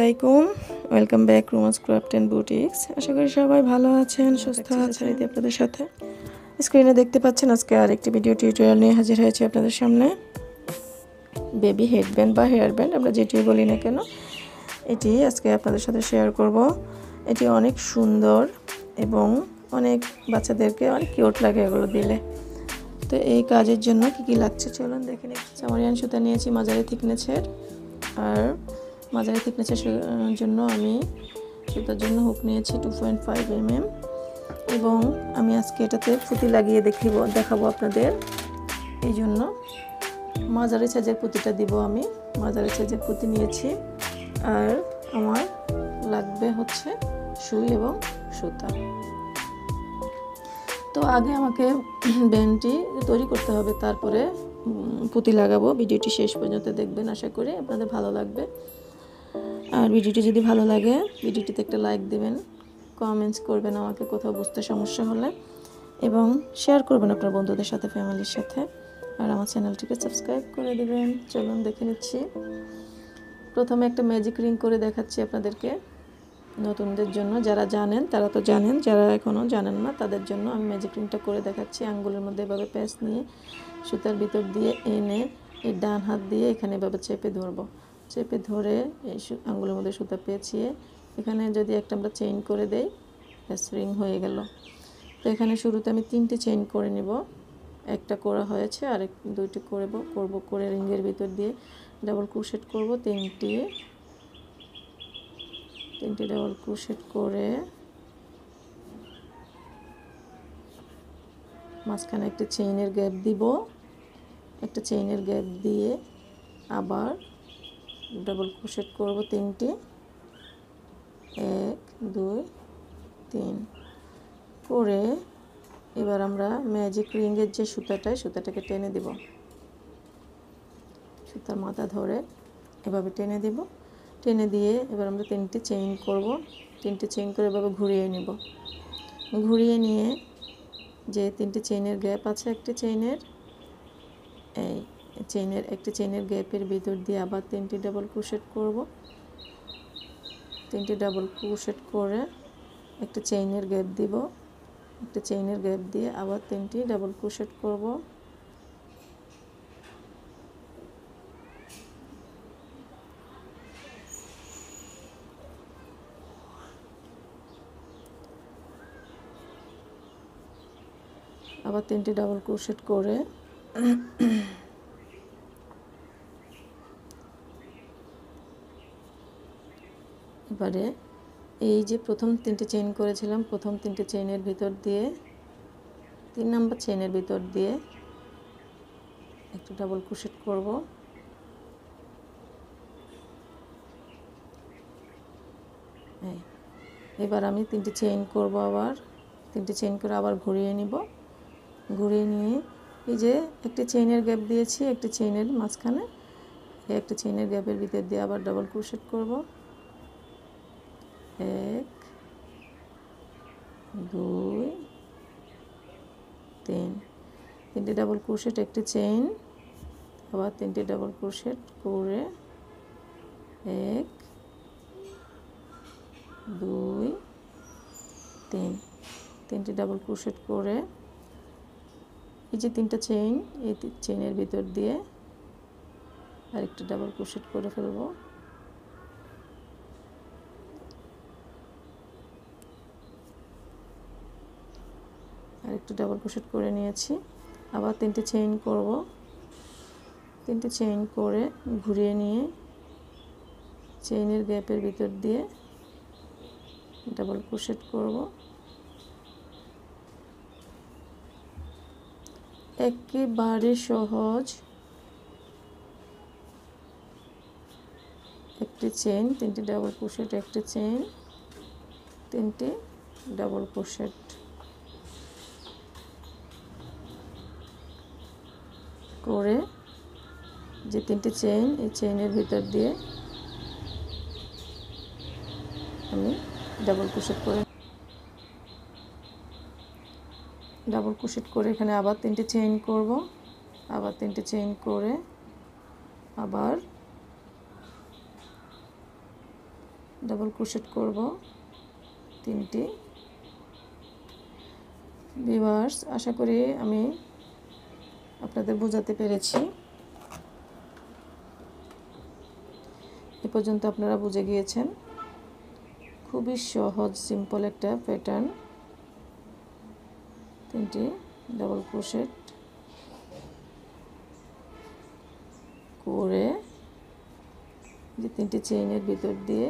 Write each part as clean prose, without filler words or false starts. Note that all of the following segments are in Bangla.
আলাইকুম, welcome back Rumas craft and boutiques. আশা করি সবাই ভালো আছেন, সুস্থ আছেন। আপনাদের সাথে স্ক্রিনে দেখতে পাচ্ছেন আজকে আরেকটি ভিডিও টিউটোরিয়াল নিয়ে হাজির হয়েছে আপনাদের সামনে। বেবি হেডব্যান্ড বা হেয়ার ব্যান্ড আমরা যেটি বলি না কেন, এটি আজকে আপনাদের সাথে শেয়ার করব। এটি অনেক সুন্দর এবং অনেক বাচ্চাদেরকে অনেক কিউট লাগে এগুলো দিলে। তো এই কাজের জন্য কি লাগছে চলুন দেখে নিই। চামারিয়ান সুতা নিয়েছি মাঝারি থিকনেসের, আর মাঝারি থিকনেসের জন্য আমি সুতার জন্য হুক নিয়েছি 2.5 mm এবং আমি আজকে এটাতে পুঁতি লাগিয়ে দেখাবো আপনাদের। এই জন্য মাঝারি সাইজের পুঁতিটা দিব। আমি মাঝারি সাইজের পুঁতি নিয়েছি, আর আমার লাগবে হচ্ছে সুই এবং সুতা। তো আগে আমাকে ব্যান্ডটি তৈরি করতে হবে, তারপরে পুঁতি লাগাবো। ভিডিওটি শেষ পর্যন্ত দেখবেন, আশা করি আপনাদের ভালো লাগবে। আর ভিডিওটি যদি ভালো লাগে ভিডিওটিতে একটা লাইক দিবেন, কমেন্টস করবেন আমাকে কোথাও বুঝতে সমস্যা হলে, এবং শেয়ার করবেন আপনার বন্ধুদের সাথে, ফ্যামিলির সাথে। আর আমার চ্যানেলটিকে সাবস্ক্রাইব করে দিবেন। চলুন দেখে নিচ্ছি। প্রথমে একটা ম্যাজিক রিং করে দেখাচ্ছি আপনাদেরকে, নতুনদের জন্য। যারা জানেন তারা তো জানেন, যারা এখনও জানেন না তাদের জন্য আমি ম্যাজিক রিংটা করে দেখাচ্ছি। আঙ্গুলের মধ্যে এভাবে প্যাঁচ নিয়ে সুতার ভিতর দিয়ে এনে এই ডান হাত দিয়ে এখানে এভাবে চেপে ধরবো। চেপে ধরে এই আঙ্গুলের মধ্যে সুতা পেঁচিয়ে এখানে যদি একটা আমরা চেইন করে দেই, ব্যাস রিং হয়ে গেল। তো এখানে শুরুতে আমি 3টে চেইন করে নিব। একটা করা হয়েছে, আর 2টি করব করে রিংয়ের ভিতর দিয়ে ডাবল ক্রোশেট করব। 3টি ডাবল ক্রোশেট করে মাঝখানে একটা চেইনের গ্যাপ দিব। একটা চেইনের গ্যাপ দিয়ে আবার ডাবল ক্রোশেট করব 3টি। 1 2 3 করে এবার আমরা ম্যাজিক রিংয়ের যে সুতাটাকে টেনে দিব। সুতার মাথা ধরে এভাবে টেনে দিব। টেনে দিয়ে এবার আমরা 3টি চেইন করব। 3টি চেইন করে এভাবে ঘুরিয়ে নেব। ঘুরিয়ে নিয়ে যে 3টি চেইনের গ্যাপ আছে, একটি চেইনের একটি চেইনের গ্যাপের ভিতর দিয়ে আবার 3টি ডাবল ক্রোশেট করব। 3টি ডাবল ক্রোশেট করে একটা চেইনের গ্যাপ দিব। একটা চেইনের গ্যাপ দিয়ে আবার 3টি ডাবল ক্রোশেট করব। আবার 3টি ডাবল ক্রোশেট করে এবারে এই যে প্রথম 3টি চেইন করেছিলাম, প্রথম 3টি চেইনের ভিতর দিয়ে 3 নাম্বার চেইনের ভিতর দিয়ে একটা ডাবল ক্রোশেট করব। এবার আমি 3টি চেইন করব, আবার 3টি চেইন করে আবার ঘুরিয়ে নিব। ঘুরিয়ে নিয়ে এই যে একটি চেইনের গ্যাপ দিয়েছি, একটি চেইনের মাঝখানে একটা চেইনের গ্যাপের ভিতর দিয়ে আবার ডাবল ক্রোশেট করব। 1 2 3 3টি ডাবল ক্রোশেট, একটি চেইন, আবার 3টি ডাবল ক্রোশেট করে 1 2 3 3টি ডাবল ক্রোশেট করে এই যে 3টা চেইন, এই চেইনের ভিতর দিয়ে আরেকটা ডাবল ক্রোশেট করে ফেলব। আরেকটা ডাবল ক্রোশেট করে নিয়েছি। আবার 3টে চেইন করব। 3টে চেইন করে ঘুরিয়ে নিয়ে চেইনের গ্যাপের ভিতর দিয়ে ডাবল ক্রোশেট করব। একেবারে সহজ। একটি চেইন, 3টি ডাবল ক্রোশেট, একটি চেইন, 3টি ডাবল ক্রোশেট করে যে 3টি চেইন, এই চেইনের ভিতর দিয়ে আমি ডাবল ক্রোশেট করে এখানে আবার 3টি চেইন করব। আবার 3টি চেইন করে আবার ডাবল ক্রোশেট করব 3টি। ভিউয়ার্স, আশা করি আমি আপনাদের বোঝাতে পেরেছি। এ পর্যন্ত আপনারা বুঝে গিয়েছেন। খুবই সহজ সিম্পল একটা প্যাটার্ন। 3টি ডাবল ক্রোশেট করে যে 3টি চেইনের ভিতর দিয়ে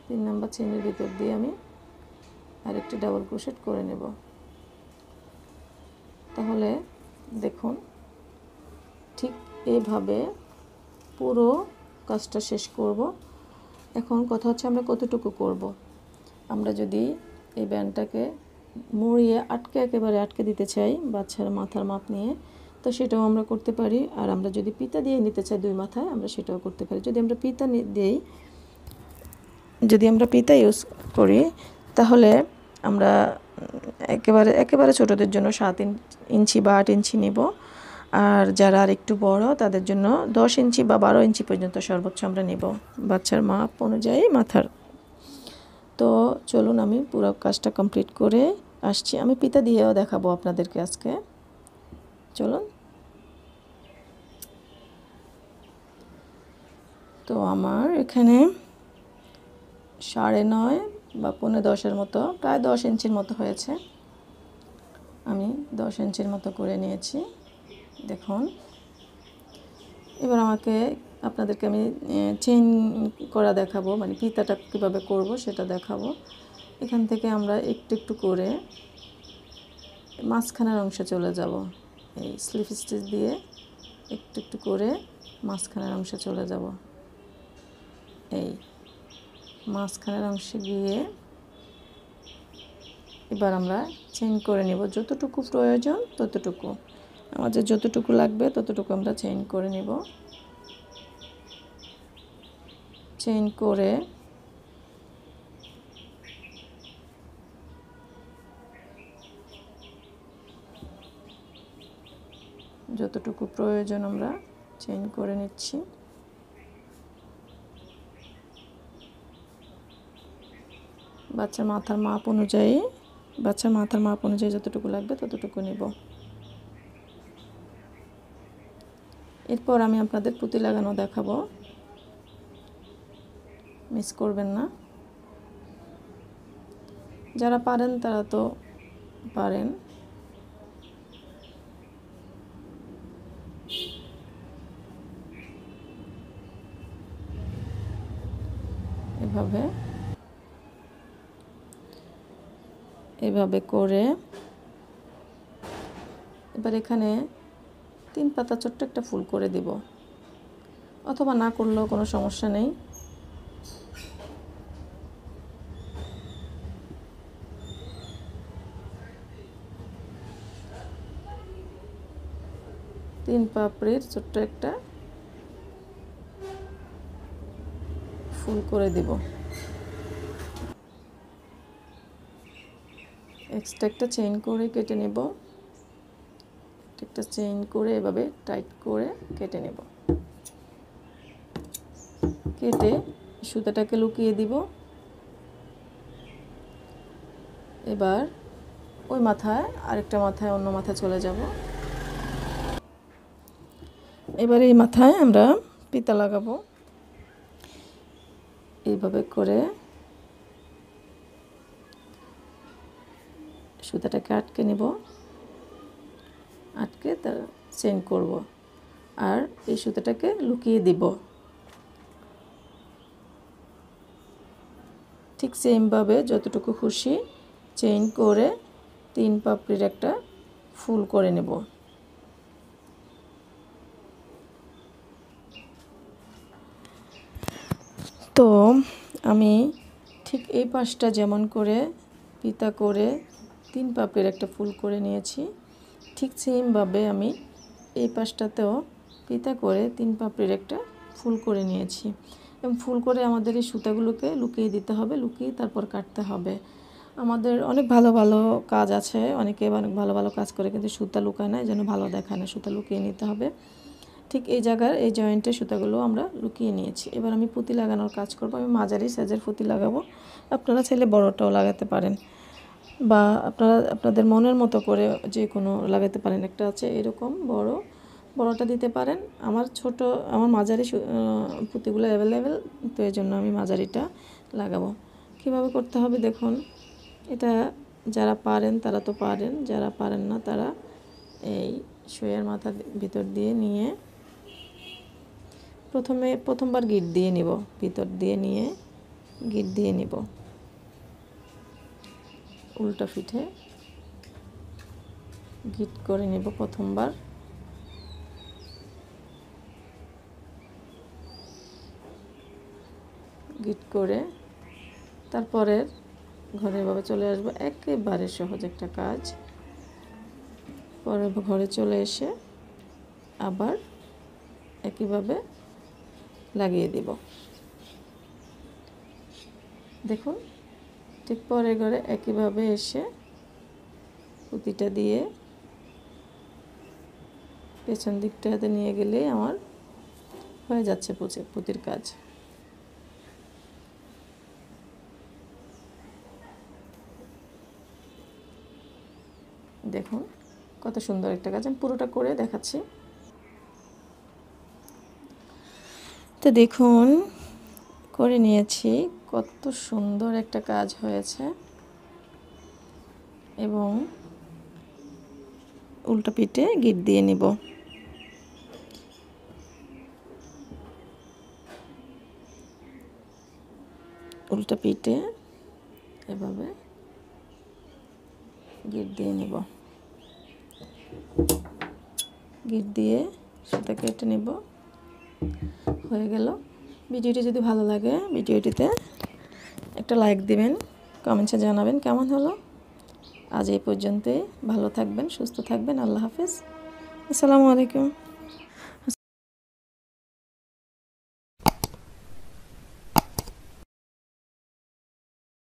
3 নাম্বার চেইনের ভিতর দিয়ে আমি আরেকটি ডাবল ক্রোশেট করে নেব। তাহলে দেখুন ঠিক এইভাবে পুরো কাজটা শেষ করব। এখন কথা হচ্ছে আমরা কতটুকু করব। আমরা যদি এই ব্যান্ডটাকে মুড়িয়ে একেবারে আটকে দিতে চাই বাচ্চার মাথার মাপ নিয়ে, তো সেটাও আমরা করতে পারি। আর আমরা যদি পিতা দিয়ে নিতে চাই 2 মাথায়, আমরা সেটাও করতে পারি। যদি আমরা পিতা ইউজ করি তাহলে আমরা একেবারে ছোটদের জন্য 7 ইঞ্চি বা 8 ইঞ্চি নেব। আর যারা আর একটু বড় তাদের জন্য 10 ইঞ্চি বা 12 ইঞ্চি পর্যন্ত সর্বোচ্চ আমরা নেব বাচ্চার মাপ অনুযায়ী মাথার। তো চলুন আমি পুরো কাজটা কমপ্লিট করে আসছি। আমি পিতা দিয়েও দেখাবো আপনাদেরকে আজকে। চলুন। তো আমার এখানে 9.5 বা 9.5 মতো, প্রায় 10 ইঞ্চির মতো হয়েছে। আমি 10 ইঞ্চির মতো করে নিয়েছি। দেখুন, এবার আপনাদেরকে আমি চেইন করা দেখাবো, মানে পিতাটা কীভাবে করব সেটা দেখাবো। এখান থেকে আমরা একটু একটু করে মাঝখানের অংশে চলে যাব। এই স্লিপ স্টিচ দিয়ে একটু একটু করে মাঝখানের অংশে চলে যাব। এই মাঝখানের অংশে গিয়ে এবার আমরা চেইন করে নেব যতটুকু প্রয়োজন ততটুকু। আমাদের যতটুকু লাগবে ততটুকু আমরা চেইন করে নেব। চেইন করে যতটুকু প্রয়োজন আমরা চেইন করে নিচ্ছি। বাচ্চার মাথার মাপ অনুযায়ী যতটুকু লাগবে ততটুকু নেব। এরপর আমি আপনাদের পুঁতি লাগানো দেখাবো, মিস করবেন না। যারা পারেন তারা তো পারেন। এভাবে করে এবার এখানে 3 পাতা ছোট্ট একটা ফুল করে দিব, অথবা না করলেও কোনো সমস্যা নেই। তিন পাপড়ির ছোট্ট একটা ফুল করে দিব। এক্সট্রা একটা চেইন করে কেটে নেব। একটা চেইন করে এভাবে টাইট করে কেটে নেব। কেটে সুতাটাকে লুকিয়ে দিব। এবার ওই মাথায় আরেকটা মাথায় অন্য মাথায় চলে যাব। এবার এই মাথায় আমরা পিতা লাগাবো। এইভাবে করে সুতাটাকে আটকে নেব, আটকে তার চেইন করব আর এই সুতাটাকে লুকিয়ে দিব। ঠিক সেমভাবে যতটুকু খুশি চেইন করে 3 পাপড়ির একটা ফুল করে নেব। তো আমি ঠিক এই পাশটা যেমন করে পিতা করে 3 পাপড়ির একটা ফুল করে নিয়েছি, ঠিক সেমভাবে আমি এই পাশটাতেও পিতা করে 3 পাপড়ির একটা ফুল করে নিয়েছি। এবং ফুল করে আমাদের এই সুতাগুলোকে লুকিয়ে দিতে হবে, লুকিয়ে তারপর কাটতে হবে। আমাদের অনেক ভালো ভালো কাজ আছে, অনেকে অনেক ভালো ভালো কাজ করে কিন্তু সুতা লুকায় না, এই জন্য ভালো দেখায় না, সুতা লুকিয়ে নিতে হবে। ঠিক এই জায়গার এই জয়েন্টের সুতাগুলো আমরা লুকিয়ে নিয়েছি। এবার আমি পুঁতি লাগানোর কাজ করব। আমি মাঝারি সাইজের পুঁতি লাগাবো, আপনারা চাইলে বড়টাও লাগাতে পারেন, বা আপনারা আপনাদের মনের মতো করে যে কোনো লাগাতে পারেন। একটা আছে এরকম বড়টা দিতে পারেন। আমার মাঝারি পুঁতিগুলো অ্যাভেলেবেল, তো এই জন্য আমি মাঝারিটা লাগাবো। কীভাবে করতে হবে দেখুন, এটা যারা পারেন তারা তো পারেন, যারা পারেন না তারা এই সুইয়ের মাথা ভিতর দিয়ে নিয়ে প্রথমবার গিট দিয়ে নিব, ভিতর দিয়ে নিয়ে গিট দিয়ে নিব, উল্টা পিঠে গিট করে নেব প্রথমবার। গিট করে তারপরের ঘরে এভাবে চলে আসবো। একেবারে সহজ একটা কাজ। পরে ঘরে চলে এসে আবার একইভাবে লাগিয়ে দিব। দেখুন, ঠিক পরের ঘরে একইভাবে এসে পুঁতিটা দিয়ে পেছন দিকটাতে নিয়ে গেলেই আমার হয়ে যাচ্ছে পুঁতির কাজ। দেখুন কত সুন্দর একটা কাজ, আমি পুরোটা করে দেখাচ্ছি। তো দেখুন করে নিয়েছি, কত সুন্দর একটা কাজ হয়েছে। এবং উল্টা পিঠে গিট দিয়ে নিব। উল্টা পিঠে এভাবে গিট দিয়ে নিব। গিট দিয়ে সুতা কেটে নেব। হয়ে গেল। ভিডিওটি যদি ভালো লাগে ভিডিওটিতে একটা লাইক দিবেন, কমেন্টসে জানাবেন কেমন হলো। আজ এই পর্যন্তই। ভালো থাকবেন, সুস্থ থাকবেন। আল্লাহ হাফেজ। আসসালামু আলাইকুম।